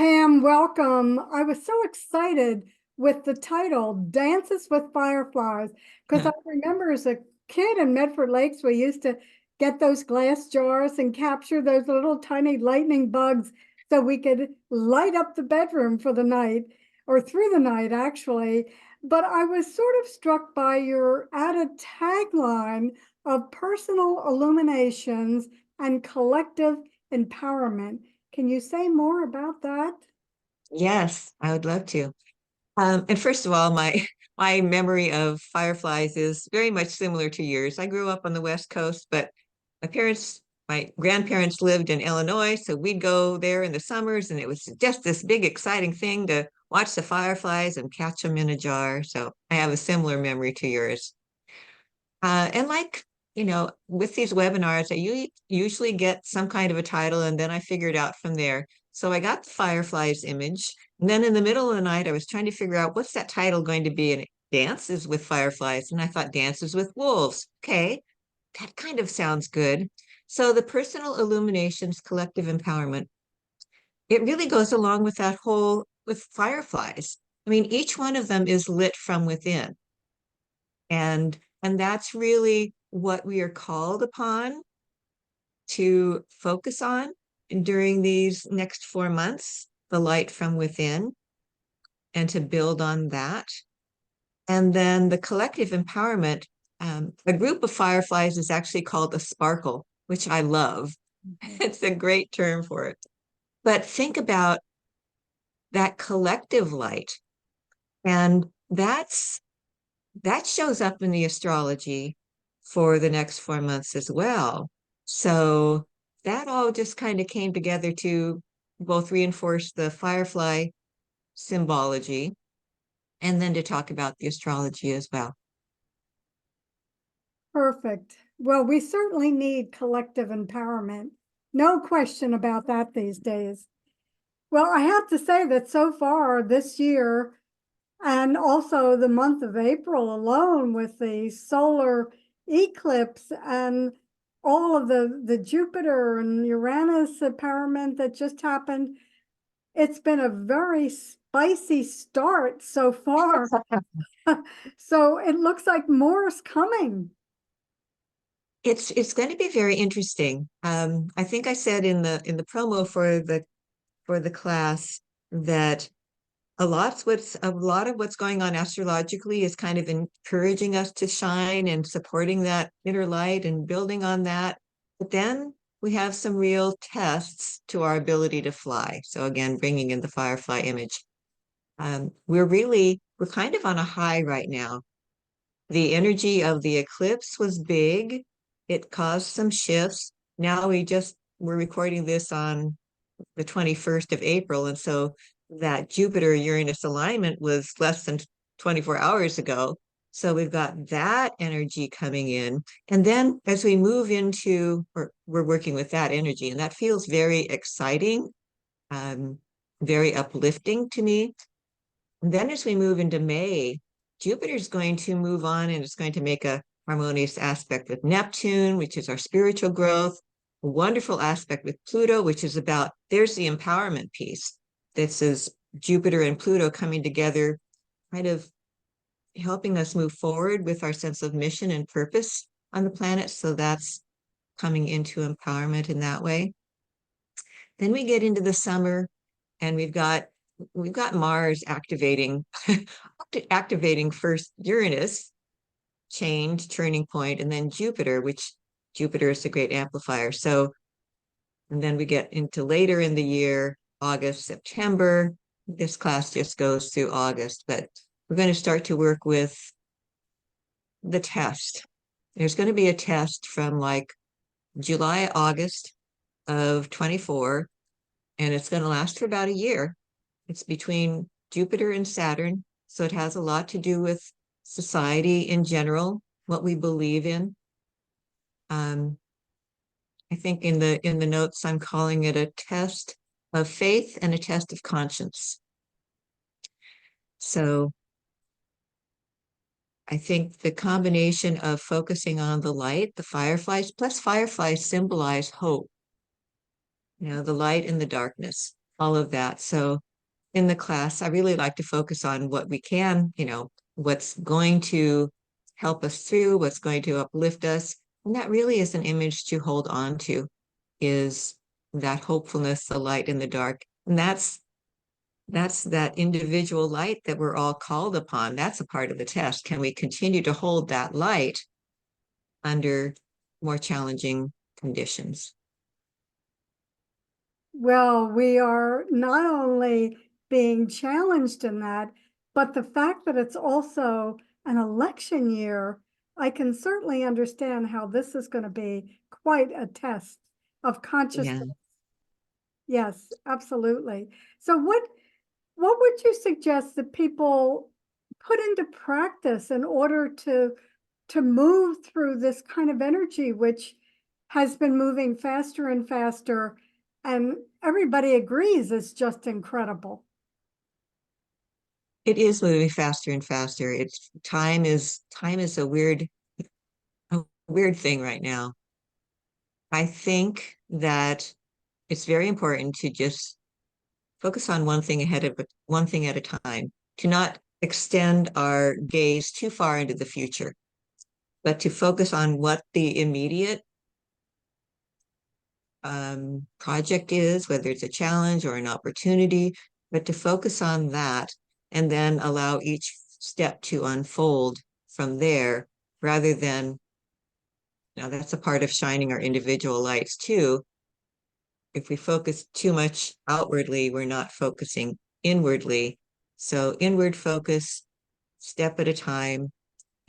Pam, welcome. I was so excited with the title, Dances with Fireflies, because I remember as a kid in Medford Lakes, we used to get those glass jars and capture those little tiny lightning bugs so we could light up the bedroom for the night or through the night, actually. But I was sort of struck by your added tagline of personal illuminations and collective empowerment. Can you say more about that? Yes, I would love to. And first of all, my my memory of fireflies is very much similar to yours. I grew up on the West Coast, but my grandparents lived in Illinois, so we'd go there in the summers, and it was just this big, exciting thing to watch the fireflies and catch them in a jar. So I have a similar memory to yours. And with these webinars, usually get some kind of a title, and then I figure it out from there. So I got the fireflies image. And then in the middle of the night, I was trying to figure out what's that title going to be. And dances with fireflies. And I thought dances with wolves. Okay, that kind of sounds good. So the personal illuminations, collective empowerment, it really goes along with that whole with fireflies. I mean, each one of them is lit from within. And that's really what we are called upon to focus on during these next 4 months, the light from within, and to build on that. And then the collective empowerment, a group of fireflies is actually called a sparkle, which I love. It's a great term for it. But think about that collective light. And that shows up in the astrology for the next 4 months as well. So that all just kind of came together to both reinforce the firefly symbology and then to talk about the astrology as well. Perfect. Well, we certainly need collective empowerment. No question about that these days. Well, I have to say that so far this year, and also the month of April alone with the solar eclipse and all of the Jupiter and Uranus empowerment that just happened, it's been a very spicy start so far. So it looks like more is coming. It's going to be very interesting. I think I said in the promo for the class that a lot of what's going on astrologically is kind of encouraging us to shine and supporting that inner light and building on that. But then we have some real tests to our ability to fly. So again, bringing in the firefly image. We're kind of on a high right now. The energy of the eclipse was big. It caused some shifts. Now we're recording this on the 21st of April. And so that Jupiter Uranus alignment was less than 24 hours ago. So we've got that energy coming in. And then as we move or we're working with that energy, and that feels very exciting, um, very uplifting to me. And then as we move into May, Jupiter's going to move on and it's going to make a harmonious aspect with Neptune, which is our spiritual growth, a wonderful aspect with Pluto, which is there's the empowerment piece. This is Jupiter and Pluto coming together, kind of helping us move forward with our sense of mission and purpose on the planet. So that's coming into empowerment in that way. Then we get into the summer and we've got Mars activating first Uranus, change, turning point, and then Jupiter, which Jupiter is the great amplifier. So, and then we get into later in the year, August, September. This class just goes through August, but we're going to start to work with the test. There's going to be a test from like July, August of 24, and it's going to last for about a year. It's between Jupiter and Saturn, so it has a lot to do with society in general, what we believe in. I think in the notes I'm calling it a test of faith and a test of conscience. So I think the combination of focusing on the light, the fireflies, plus fireflies symbolize hope, the light and the darkness. all of that. So in the class, I really like to focus on what we can, what's going to help us through, what's going to uplift us. And that really is an image to hold on to, is that hopefulness, the light in the dark. And that's that individual light that we're all called upon. That's a part of the test. Can we continue to hold that light under more challenging conditions? Well, we are not only being challenged in that, but the fact that it's also an election year, I can certainly understand how this is going to be quite a test of Yeah. consciousness. Yes, absolutely. So what would you suggest that people put into practice in order to move through this kind of energy, which has been moving faster and faster, and everybody agrees it's just incredible? It is moving faster and faster. It's time is a weird thing right now. I think that it's very important to just focus on one thing at a time, to not extend our gaze too far into the future, but to focus on what the immediate project is, whether it's a challenge or an opportunity, but to focus on that and then allow each step to unfold from there rather than, that's a part of shining our individual lights too. If we focus too much outwardly, we're not focusing inwardly. So inward focus, step at a time,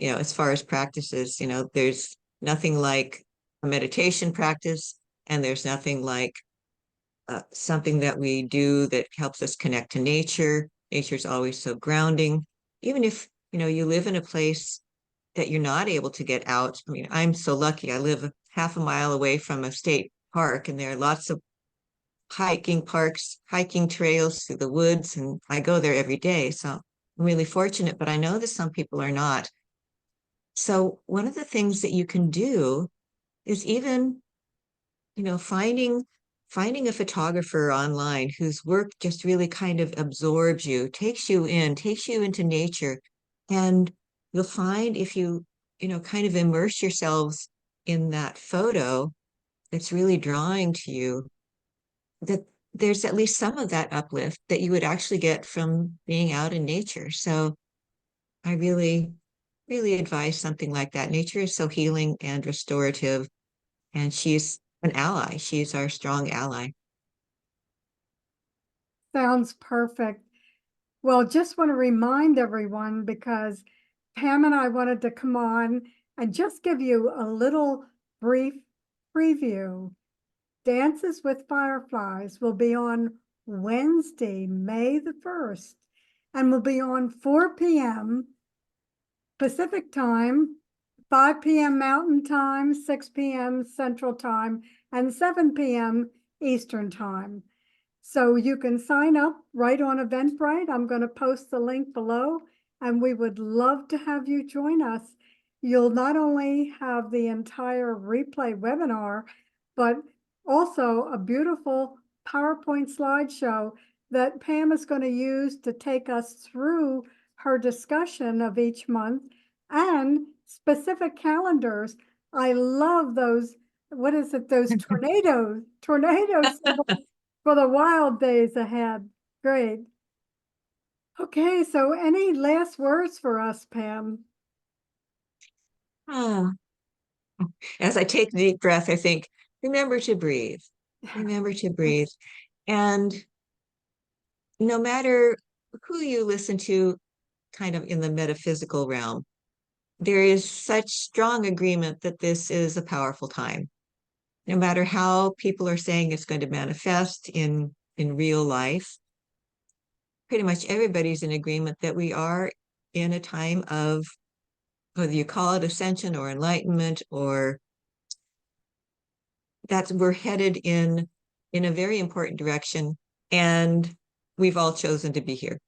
as far as practices, there's nothing like a meditation practice, and there's nothing like something that we do that helps us connect to nature. Nature's always so grounding. Even if, you live in a place that you're not able to get out. I mean, I'm so lucky. I live half a mile away from a state park, and there are lots of hiking parks, hiking trails through the woods, and I go there every day. So I'm really fortunate, but I know that some people are not. So one of the things that you can do is even, finding a photographer online whose work just really kind of absorbs you, takes you into nature. And you'll find if you, kind of immerse yourselves in that photo that's really drawing to you, that there's at least some of that uplift that you would actually get from being out in nature. So I really, really advise something like that. Nature is so healing and restorative, and she's an ally. She's our strong ally. Sounds perfect. Well, just want to remind everyone, because Pam and I wanted to come on and just give you a little brief preview. Dances with Fireflies will be on Wednesday, May the 1st, and will be on 4 p.m. Pacific time, 5 p.m. Mountain time, 6 p.m. Central time, and 7 p.m. Eastern time. So you can sign up right on Eventbrite. I'm going to post the link below, and we would love to have you join us. You'll not only have the entire replay webinar, but also a beautiful PowerPoint slideshow that Pam is going to use to take us through her discussion of each month, and specific calendars. I love those, what is it, those tornadoes for the wild days ahead. Great. Okay, so any last words for us, Pam? Ah, as I take a deep breath, I think, remember to breathe. Remember to breathe. And no matter who you listen to, kind of in the metaphysical realm, there is such strong agreement that this is a powerful time. No matter how people are saying it's going to manifest in real life, pretty much everybody's in agreement that we are in a time of, whether you call it ascension or enlightenment, or that we're headed in a very important direction, and we've all chosen to be here,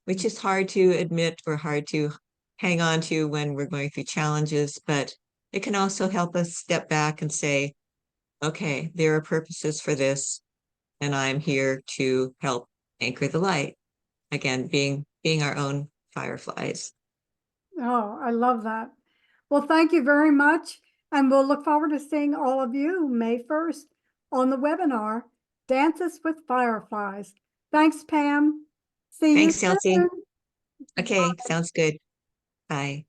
which is hard to admit or hard to hang on to when we're going through challenges, but it can also help us step back and say, okay, there are purposes for this, and I'm here to help anchor the light. Again, being our own fireflies. Oh, I love that. Well, thank you very much. And we'll look forward to seeing all of you May 1st on the webinar, Dances with Fireflies. Thanks, Pam. See you Thanks, Elsie. soon. Okay, sounds good. Bye.